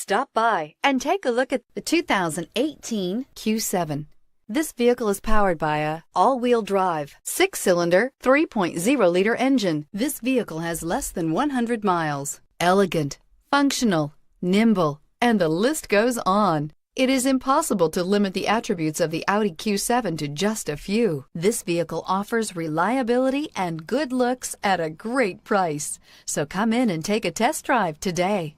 Stop by and take a look at the 2018 Q7. This vehicle is powered by a all-wheel drive, 6-cylinder, 3.0-liter engine. This vehicle has less than 100 miles. Elegant, functional, nimble, and the list goes on. It is impossible to limit the attributes of the Audi Q7 to just a few. This vehicle offers reliability and good looks at a great price. So come in and take a test drive today.